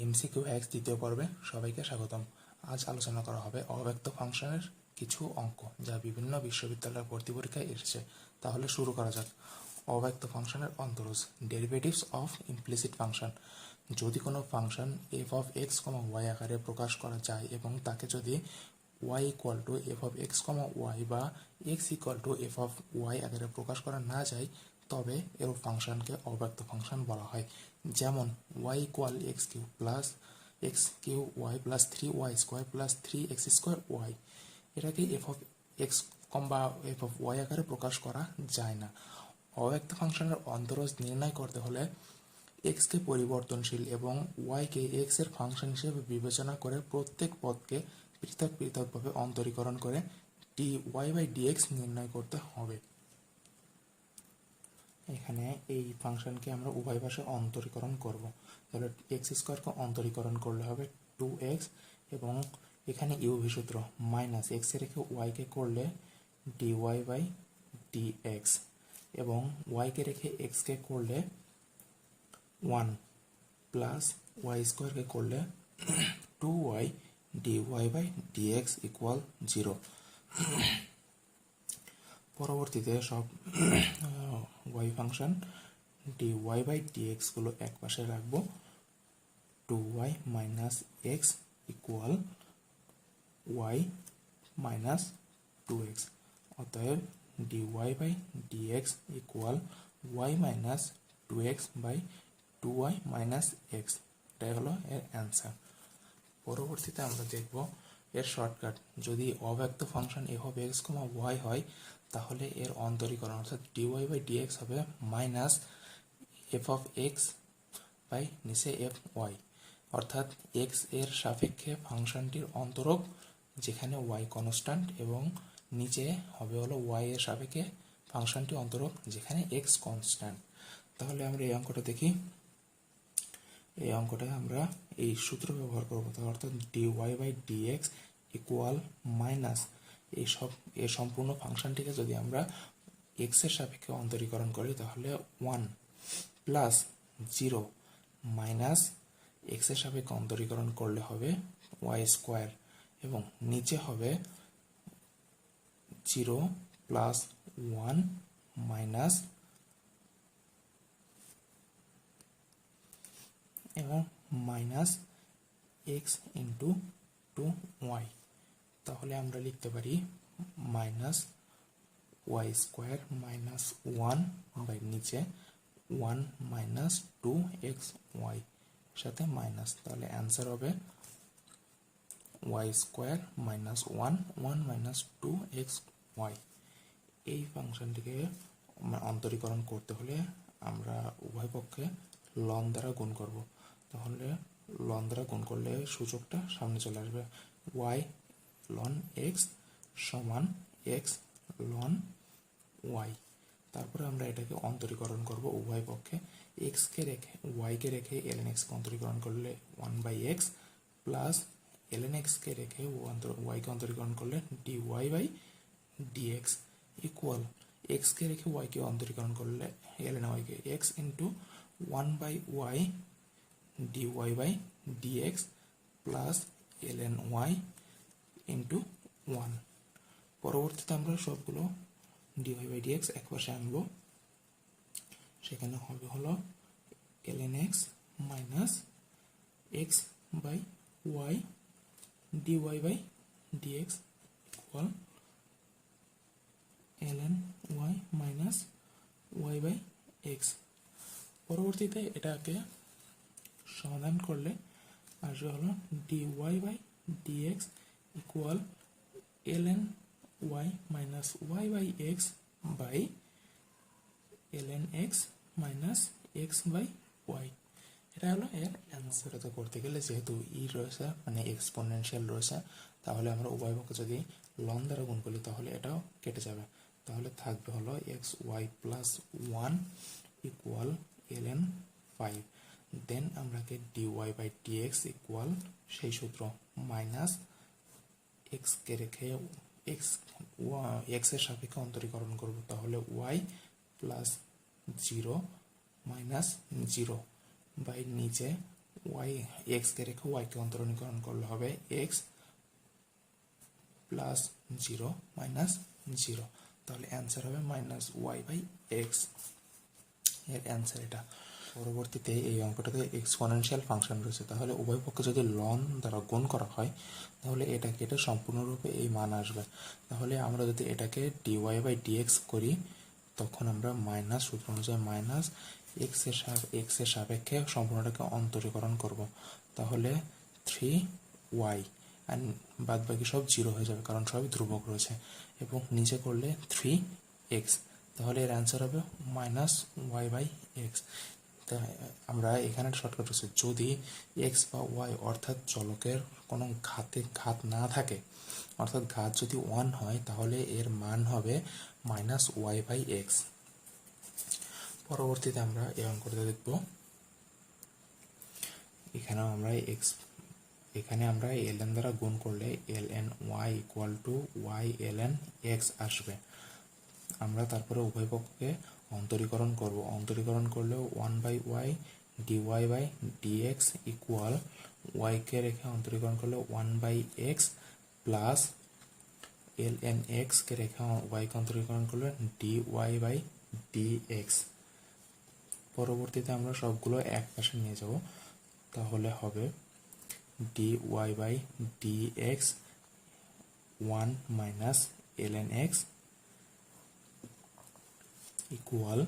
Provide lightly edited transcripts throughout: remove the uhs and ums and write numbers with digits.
MCQ hacks দ্বিতীয় পর্বে সবাইকে স্বাগতম। আজ আলোচনা করা হবে অব্যক্ত ফাংশনের কিছু অঙ্ক যা বিভিন্ন বিশ্ববিদ্যালয়ের ভর্তি পরীক্ষায় এসেছে। তাহলে শুরু করা যাক। অব্যক্ত ফাংশনের অন্তরজ ডেরিভেটিভস অফ ইমপ্লিসিট ফাংশন। যদি কোনো function f of x comma y আকারে প্রকাশ করা যায় এবং তাকে যদি y equal to f of x comma y বা x equal to f of y আকারে প্রকাশ করা না যায়, তবে এর ফাংশনকে অব্যক্ত ফাংশন বলা হয়। যেমন Y equal X cube plus X cube Y plus 3y square plus 3x square Y, এটাকে এফ অফ এক্স কম বা এফ অফ ওয়াই আকারে প্রকাশ করা যায় না। অব্যক্ত ফাংশনের অন্তরজ নির্ণয় করতে হলে এক্সকে পরিবর্তনশীল এবং ওয়াইকে এক্স এর ফাংশন হিসেবে বিবেচনা করে প্রত্যেক পদকে পৃথক পৃথকভাবে অন্তরীকরণ করে ডি ওয়াই বাই ডিএক্স নির্ণয় করতে হবে। এখানে এই ফাংশনকে আমরা উভয় পাশে অন্তরীকরণ করব। তাহলে এক্স স্কোয়ারকে অন্তরীকরণ করলে হবে 2x এবং এখানে ইউভি সূত্র মাইনাস এক্স এ রেখে ওয়াইকে করলে ডি ওয়াই বাই ডিএক্স এবং ওয়াইকে রেখে এক্সকে করলে 1 প্লাস ওয়াই স্কোয়ারকে করলে 2y dy by dx equal 0। পরবর্তীতে সব Y function dy by DX গুলো এক পাশে রাখবো। 2y minus X equal Y minus 2x, অতএব dy by dx equal Y minus 2x by 2y minus X. এটাই হলো এর অ্যান্সার। পরবর্তীতে আমরা দেখব এর শর্টকাট। যদি অব্যক্ত function f of x comma y হয়, তাহলে এর অন্তরীকরণ অর্থাৎ dy বাই ডিএক্স হবে minus f of x by নিচে এফ ওয়াই, অর্থাৎ এক্স এর সাপেক্ষে ফাংশনটির অন্তরক যেখানে ওয়াই কনস্ট্যান্ট এবং নিচে হবে হলো ওয়াই এর সাপেক্ষে ফাংশনটি অন্তরক যেখানে এক্স কনস্ট্যান্ট। তাহলে আমরা এই অঙ্কটা দেখি। এই অঙ্কটা আমরা এই সূত্র ব্যবহার করবো, অর্থাৎ dy by dx equal minus এই সম্পূর্ণ ফাংশনটিকে যদি আমরা এক্স এর সাপেক্ষে অন্তরীকরণ করি তাহলে 1 প্লাস 0 মাইনাস এক্স এর সাপেক্ষে অন্তরীকরণ করলে হবে ওয়াই স্কোয়ার এবং নিচে হবে 0 প্লাস 1 মাইনাস এবং মাইনাস এক্স ইন্টু 2y। তাহলে আমরা লিখতে পারি minus y square minus 1 by নিচে 1 মাইনাস 2xy সাথে মাইনাস, তাহলে অ্যান্সার হবে Y square minus 1 minus 2xy। এই ফাংশনটিকে অন্তরীকরণ করতে হলে আমরা উভয় পক্ষে লন দ্বারা গুণ করব। তাহলে লন দ্বারা গুণ করলে সূচকটা সামনে চলে আসবে, ওয়াই লন এক্স সমান এক্স লন ওয়াই। তারপরে আমরা এটাকে অন্তরীকরণ করব উভয় পক্ষে। এক্সকে রেখে ওয়াইকে রেখে এলএন এক্সকে অন্তরীকরণ করলে 1 বাই এক্স প্লাস এলএন এক্সকে রেখে ওয়াইকে অন্তরীকরণ করলে d y by dx equal এক্সকে রেখে ওয়াইকে অন্তরীকরণ করলে এলএন ওয়াইকে x into 1 by y dy by d x plus ln y into 1। পরবর্তীতে আমরা সবগুলো dy বাই ডিএক্স এক পাশে আনবো। সেখানে হবে হলো ln x minus x by y dy by dx equal ln y minus y by x. পরবর্তীতে এটাকে সমাধান করলে আসবে হলো dy by dx equal ln y minus y by x by ln x minus x by y. এটা হলো এর answer. এটা করতে গেলে যেহেতু ই রয়েছে মানে এক্সপোনেনশিয়াল রয়েছে, তাহলে আমরা উভয় পক্ষে যদি লন দ্বারা গুণ করি তাহলে এটাও কেটে যাবে। তাহলে থাকবে হলো x y plus 1 equal ln 5। Then আমরাকে dy বাই ডিএক্স ইকুয়াল সেই সূত্র মাইনাস এক্স কে রেখে এক্স এর সাপেক্ষে অন্তরীকরণ করব, তাহলে ওয়াই প্লাস 0 মাইনাস 0 বাই নিচে ওয়াই এক্সকে রেখে ওয়াইকে অন্তরীকরণ করলে হবে এক্স প্লাস 0 মাইনাস 0। তাহলে অ্যান্সার হবে মাইনাস ওয়াই বাই এক্স, এর অ্যান্সার এটা। পরবর্তীতে এই অঙ্কটাতে এক্সপোনেনশিয়াল ফাংশন রয়েছে, তাহলে উভয় পক্ষে যদি লন দ্বারা গুণ করা হয় তাহলে এটাকে এটা সম্পূর্ণরূপে এই মান আসবে। তাহলে আমরা যদি এটাকে ডিওয়াই বাই ডিএক্স করি তখন আমরা মাইনাস সূত্র অনুযায়ী মাইনাস এক্সের সাপেক্ষে সম্পূর্ণটাকে অন্তরীকরণ করব। তাহলে 3y আর বাদ বাকি সব 0 হয়ে যাবে কারণ সবই ধ্রুবক রয়েছে, এবং নিচে করলে 3x। তাহলে এর অ্যান্সার হবে মাইনাস ওয়াই বাই এক্স। আমরা এখানে শর্টকাট রয়েছে, যদি এক্স বা ওয়াই অর্থাৎ চলকের কোনো ঘাত না থাকে, অর্থাৎ ঘাত যদি 1 হয় তাহলে এর মান হবে মাইনাস ওয়াই বাই এক্স। পরবর্তীতে আমরা এই অঙ্কটা দেখব। এখানে আমরা ln দ্বারা গুণ করলে ln y equal to y ln x আসবে। আমরা তারপরে উভয় পক্ষকে অন্তরীকরণ করব। অন্তরীকরণ করলেও 1/y dy by dx equal ওয়াইকে রেখে অন্তরীকরণ করলে 1/x প্লাস ln x কে রেখে ওয়াইকে অন্তরীকরণ করলে dy বাই dx। পরবর্তীতে আমরা সবগুলো এক পাশে নিয়ে যাব, তাহলে হবে dy by dx 1 minus ln x equal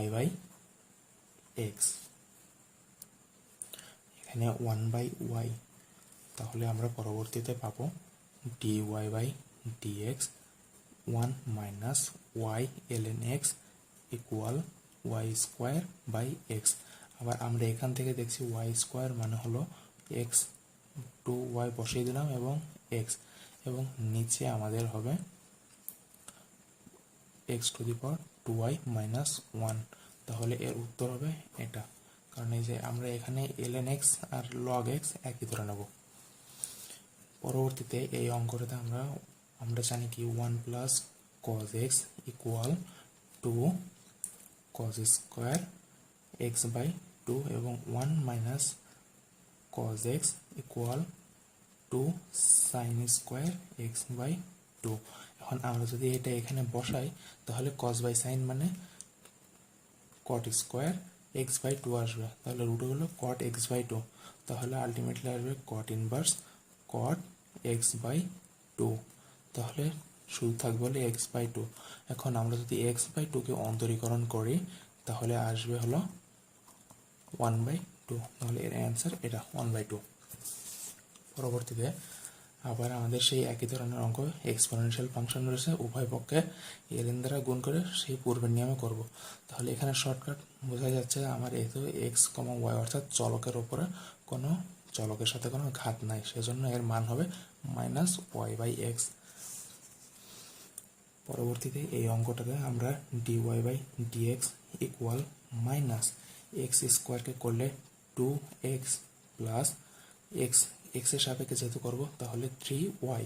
y by x। এখানে 1/y, তাহলে আমরা পরবর্তীতে পাবো dy by dx 1 minus y ln x equal y square by x। আবার আমরা এখান থেকে দেখছি y স্কোয়ার মানে হলো x, 2y বসিয়ে দিলাম এবং x, এবং নিচে আমাদের হবে x to the power 2y minus 1। তাহলে এর উত্তর হবে এটা, কারণ এই যে আমরা এখানে ln x আর log x একই ধরে নেব। পরবর্তীতে এই অঙ্কটাতে আমরা জানি কি 1 plus cos x equal 2 cos square x by 2 এবং 1 minus cos x equal 2 sin square x by 2। এখন আমরা যদি এটা এখানে বসাই তাহলে cos বাই sin মানে cot স্কোয়ার x বাই 2 আসবে, তাহলে রুট হলো cot x বাই 2, তাহলে আলটিমেটলি আসবে cot inverse cot x by 2। তাহলে শুধু থাকবে হলো x বাই 2। এখন আমরা যদি x বাই 2 কে অন্তরীকরণ করি তাহলে আসবে হলো 1/2, তাহলে এর অ্যান্সার এটা 1/2। পরবর্তীতে আবার আমাদের সেই একই ধরনের অঙ্ক এক্সপোনেনশিয়াল ফাংশন রয়েছে, উভয় পক্ষে ln দ্বারা গুণ করে সেই পূর্বের নিয়মে করব। তাহলে এখানে শর্টকাট বোঝা যাচ্ছে আমার যেহেতু x, y অর্থাৎ চলকের ওপরে কোনো চলকের সাথে কোনো ঘাত নাই, সেজন্য এর মান হবে মাইনাস ওয়াই বাই এক্স। পরবর্তীতে এই অঙ্কটাতে আমরা dy by dx equal minus x স্কোয়ারকে করলে 2x প্লাস এক্স, এক্সের সাপেক্ষে যেহেতু করব তাহলে 3y,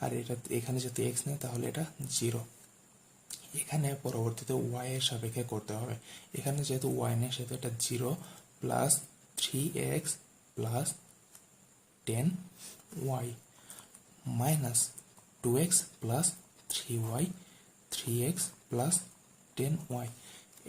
আর এটা এখানে যেহেতু x নেই তাহলে এটা 0। এখানে পরবর্তীতে y এর সাপেক্ষে করতে হবে, এখানে যেহেতু y নেই সেহেতু এটা 0 plus 3x plus 10y minus 2x plus 3y 3x plus 10y।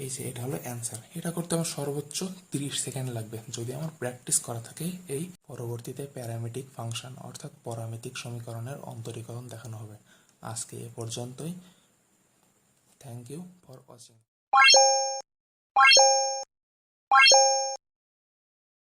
এই যে এটা হলো অ্যান্সার। এটা করতে আমার সর্বোচ্চ 30 সেকেন্ড লাগবে যদি আমার প্র্যাকটিস করা থাকে। এই পরবর্তীতে প্যারামেট্রিক ফাংশন অর্থাৎ পরামিতিক সমীকরণের অন্তরীকরণ দেখানো হবে। আজকে এ পর্যন্তই। Thank you for watching.